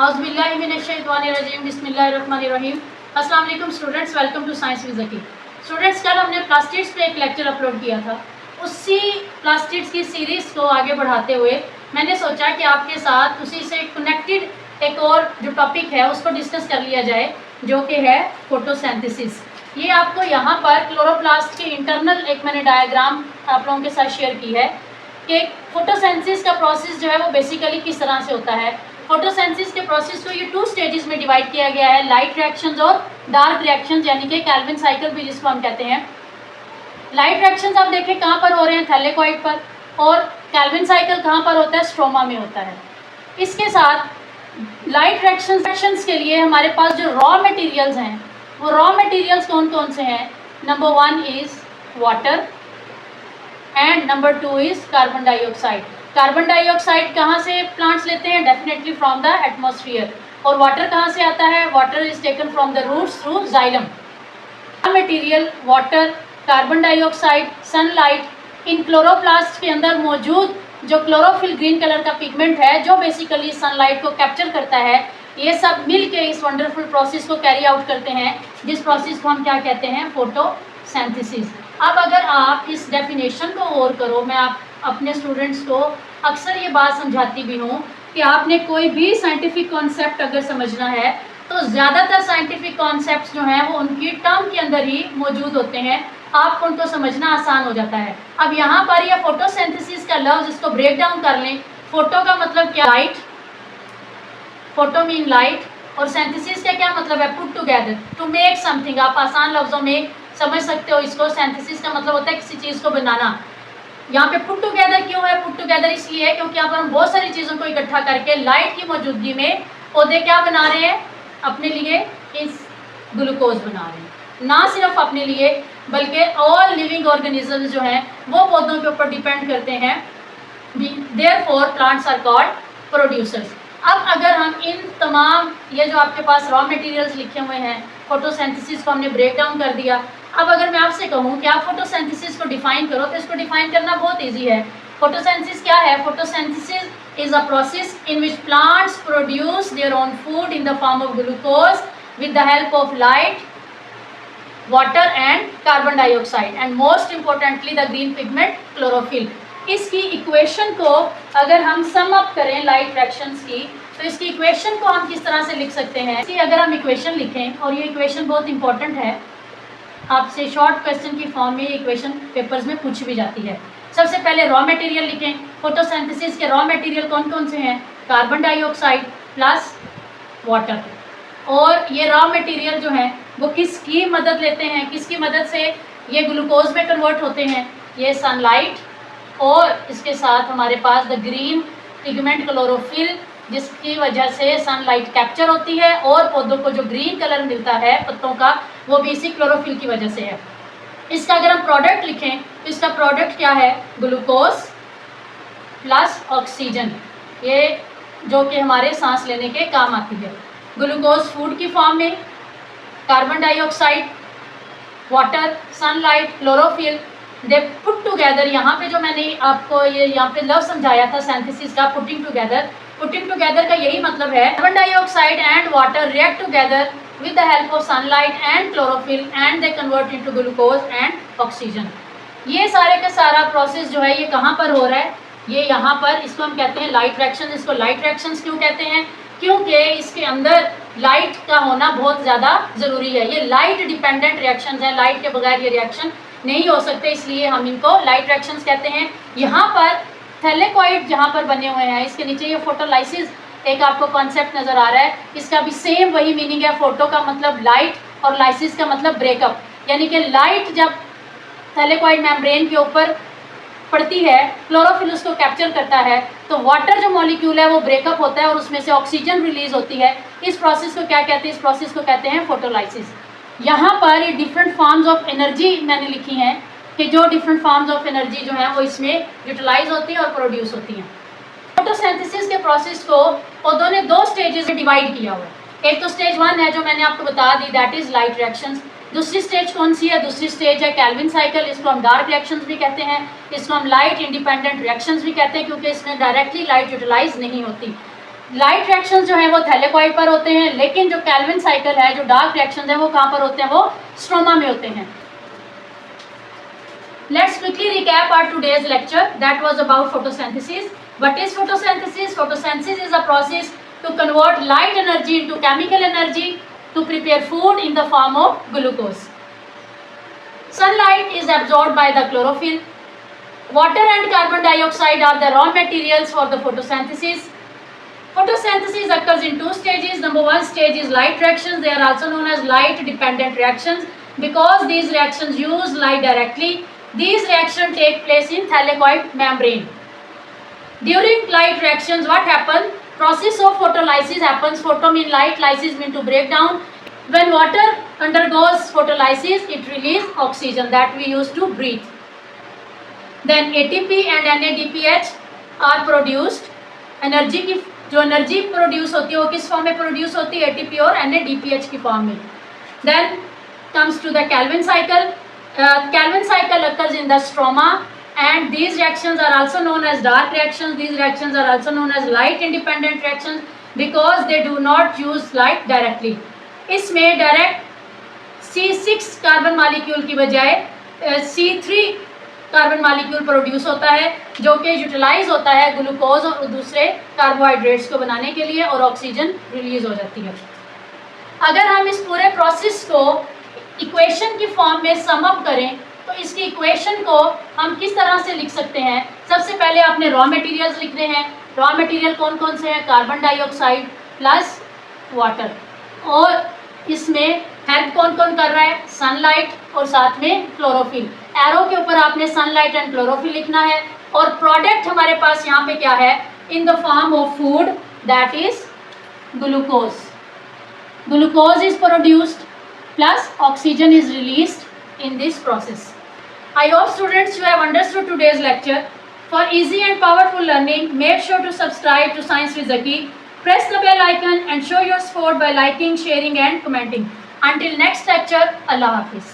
औज़ुबिल्लाहिमिनश्शैतानिर्रजीम बिस्मिल्लाहिर्रहमानिर्रहीम। अस्सलाम वालेकुम students, welcome to science with Zaki. Students, कल हमने प्लास्टिड्स पे एक लेक्चर अपलोड किया था। उसी प्लास्टिड्स की सीरीज़ को आगे बढ़ाते हुए मैंने सोचा कि आपके साथ उसी से कनेक्टेड एक और जो टॉपिक है उसको डिस्कस कर लिया जाए, जो कि है फोटोसिंथेसिस। ये आपको यहाँ पर क्लोरोप्लास्ट के इंटरनल एक मैंने डायग्राम आप लोगों के साथ शेयर की है कि फोटोसिंथेसिस का प्रोसेस जो है वो बेसिकली किस तरह से होता है। फोटोसिंथेसिस के प्रोसेस को ये 2 स्टेजेस में डिवाइड किया गया है, लाइट रिएक्शंस और डार्क रिएक्शंस, यानी कि केल्विन साइकिल भी जिसको हम कहते हैं। लाइट रिएक्शंस आप देखें कहाँ पर हो रहे हैं, थैलेकॉइड पर, और केल्विन साइकिल कहाँ पर होता है, स्ट्रोमा में होता है। इसके साथ लाइट रिएक्शंस के लिए हमारे पास जो रॉ मटेरियल्स हैं, वो रॉ मटेरियल्स कौन कौन से हैं। Number 1 is water and number 2 is carbon dioxide. Carbon dioxide कहाँ से प्लांट्स लेते हैं, डेफिनेटली फ्रॉम द एटमॉस्फेयर। और वाटर कहाँ से आता है, water is taken from the roots through xylem. Material water, carbon dioxide, sunlight, इन क्लोरोप्लास्ट के अंदर मौजूद जो क्लोरोफिल ग्रीन कलर का पिगमेंट है जो बेसिकली सनलाइट को कैप्चर करता है, ये सब मिल के इस वंडरफुल प्रोसेस को कैरी आउट करते हैं, जिस प्रोसेस को हम क्या कहते हैं, फोटोसिंथेसिस। अब अगर आप इस डेफिनेशन को और करो, मैं आप अपने स्टूडेंट्स को अक्सर ये बात समझाती भी हूँ कि आपने कोई भी साइंटिफिक कॉन्सेप्ट अगर समझना है तो ज़्यादातर साइंटिफिक कॉन्सेप्ट्स जो हैं वो उनकी टर्म के अंदर ही मौजूद होते हैं, आपको उनको समझना आसान हो जाता है। अब यहाँ पर यह फोटोसिंथेसिस का लफ्ज़, इसको ब्रेक डाउन कर लें। फोटो का मतलब क्या, लाइट, फोटो मीन लाइट, और सिंथेसिस का क्या मतलब है, put together, to make something. आप आसान लफ्ज़ों में समझ सकते हो इसको। सिंथेसिस का मतलब होता है किसी चीज़ को बनाना। यहाँ पे पुट टुगेदर क्यों है, पुट टुगेदर इसलिए है क्योंकि यहाँ पर हम बहुत सारी चीज़ों को इकट्ठा करके लाइट की मौजूदगी में पौधे क्या बना रहे हैं, अपने लिए इस ग्लूकोज बना रहे हैं। ना सिर्फ अपने लिए बल्कि ऑल लिविंग ऑर्गेनिज्म जो हैं वो पौधों के ऊपर डिपेंड करते हैं। Therefore plants are called producers. अब अगर हम इन तमाम ये जो आपके पास रॉ मटेरियल्स लिखे हुए हैं, फोटोसिंथेसिस को हमने ब्रेक डाउन कर दिया। अब अगर मैं आपसे कहूँ कि आप फोटोसिंथेसिस को डिफाइन करो, तो इसको डिफाइन करना बहुत इजी है। फोटोसिंथेसिस क्या है, photosynthesis is a process in which plants produce their own food in the form of glucose with the help of light, water and carbon dioxide, and most importantly the green pigment chlorophyll. इसकी equation को अगर हम sum up करें light reactions की, तो इसकी equation को हम किस तरह से लिख सकते हैं। इसकी अगर हम इक्वेशन लिखें, और ये इक्वेशन बहुत इंपॉर्टेंट है, आपसे शॉर्ट क्वेश्चन की फॉर्म में ये इक्वेशन पेपर्स में पूछी भी जाती है। सबसे पहले रॉ मटेरियल लिखें। फोटोसिंथेसिस के रॉ मटेरियल कौन कौन से हैं, कार्बन डाइऑक्साइड प्लस वाटर। और ये रॉ मटेरियल जो हैं वो किसकी मदद लेते हैं, किसकी मदद से ये ग्लूकोज में कन्वर्ट होते हैं, ये सनलाइट, और इसके साथ हमारे पास द ग्रीन पिगमेंट क्लोरोफिल, जिसकी वजह से सनलाइट कैप्चर होती है और पौधों को जो ग्रीन कलर मिलता है पत्तों का, वो भी इसी क्लोरोफिल की वजह से है। इसका अगर हम प्रोडक्ट लिखें तो इसका प्रोडक्ट क्या है, ग्लूकोज प्लस ऑक्सीजन, ये जो कि हमारे सांस लेने के काम आती है। ग्लूकोज फूड की फॉर्म में, carbon dioxide, water, sunlight, chlorophyll, they put together. यहाँ पे जो मैंने आपको ये यहाँ पे लफ्ज़ समझाया था सिंथेसिस का, पुटिंग टुगेदर, पुटिंग टुगेदर का यही मतलब है, carbon dioxide and water react together with the help of sunlight and chlorophyll and they convert into glucose and oxygen। ये सारे का सारा प्रोसेस जो है ये कहाँ पर हो रहा है, ये यहाँ पर, इसको हम कहते हैं लाइट रिएक्शन। इसको लाइट रिएक्शंस क्यों कहते हैं, क्योंकि इसके अंदर लाइट का होना बहुत ज़्यादा ज़रूरी है। ये लाइट डिपेंडेंट रिएक्शंस हैं, लाइट के बगैर ये रिएक्शन नहीं हो सकते, इसलिए हम इनको लाइट रिएक्शंस कहते हैं। यहाँ पर थैलेकॉइड जहाँ पर बने हुए हैं, इसके नीचे ये फोटोलाइसिस एक आपको कॉन्सेप्ट नज़र आ रहा है, इसका भी सेम वही मीनिंग है। फोटो का मतलब लाइट और लाइसिस का मतलब ब्रेकअप, यानी कि लाइट जब थैलेकॉइड मेम्ब्रेन के ऊपर पड़ती है, क्लोरोफिल उसको कैप्चर करता है, तो वाटर जो मॉलिक्यूल है वो ब्रेकअप होता है और उसमें से ऑक्सीजन रिलीज होती है। इस प्रोसेस को क्या कहते हैं, इस प्रोसेस को कहते हैं फोटोलाइसिस। यहाँ पर ये डिफरेंट फॉर्म्स ऑफ एनर्जी मैंने लिखी हैं कि जो डिफरेंट फॉर्म्स ऑफ एनर्जी जो है वो इसमें यूटिलाइज होती है और प्रोड्यूस होती हैं। फोटोसिंथेसिस के प्रोसेस को पौधों ने 2 स्टेजेस में डिवाइड किया हुआ है। एक तो स्टेज 1 है जो मैंने आपको बता दी, दैट इज़ लाइट रिएक्शंस। दूसरी स्टेज कौन सी है, दूसरी स्टेज है केल्विन साइकिल। इसको हम डार्क रिएक्शंस भी कहते हैं, इसको हम लाइट इंडिपेंडेंट रिएक्शंस भी कहते हैं, क्योंकि इसमें डायरेक्टली लाइट यूटिलाइज नहीं होती। लाइट रिएक्शंस जो है वो थैलेकॉइड पर होते हैं, लेकिन जो कैल्विन साइकिल है, जो डार्क रिएक्शंस है, वो कहाँ पर होते हैं? वो स्ट्रोमा में होते हैं। Let's quickly recap our today's lecture that was about photosynthesis. What is photosynthesis? Photosynthesis is a process to convert light energy into chemical energy to prepare food in the form of glucose. Sunlight is absorbed by the chlorophyll. Water and carbon dioxide are the raw materials for the photosynthesis. Photosynthesis occurs in two stages. Number one stage is light reactions. They are also known as light dependent reactions because these reactions use light directly. These reactions take place in thylakoid membrane. During light reactions, what happens? Process of photolysis happens. Photo mean light, lysis mean to break down. When water undergoes photolysis, it releases oxygen that we use to breathe. Then ATP and NADPH are produced. Energy की जो energy produce होती है वो किस form में produce होती है? ATP और NADPH की फॉर्म में. Then comes to the Calvin cycle. Calvin cycle occurs in the stroma, and these reactions are also known as dark reactions. These reactions are also known as light independent reactions because they do not use light directly. इसमें direct C6 carbon molecule की बजाय C3 carbon molecule produce होता है, जो कि utilise होता है glucose और दूसरे कार्बोहाइड्रेट्स को बनाने के लिए, और ऑक्सीजन रिलीज हो जाती है. अगर हम इस पूरे प्रोसेस को इक्वेशन की फॉर्म में सम अप करें तो इसकी इक्वेशन को हम किस तरह से लिख सकते हैं? सबसे पहले आपने रॉ मटेरियल्स लिखने हैं. रॉ मटेरियल कौन कौन से हैं? कार्बन डाइऑक्साइड प्लस वाटर, और इसमें हेल्प कौन कौन कर रहा है? सनलाइट और साथ में क्लोरोफिल. एरो के ऊपर आपने सनलाइट एंड क्लोरोफिल लिखना है, और प्रोडक्ट हमारे पास यहाँ पे क्या है? In the form of food, that is glucose. Glucose is produced plus oxygen is released in this process. I hope students you have understood today's lecture. For easy and powerful learning, make sure to subscribe to Science with Zaki. Press the bell icon and show your support by liking, sharing and commenting. Until next lecture, Allah Hafiz.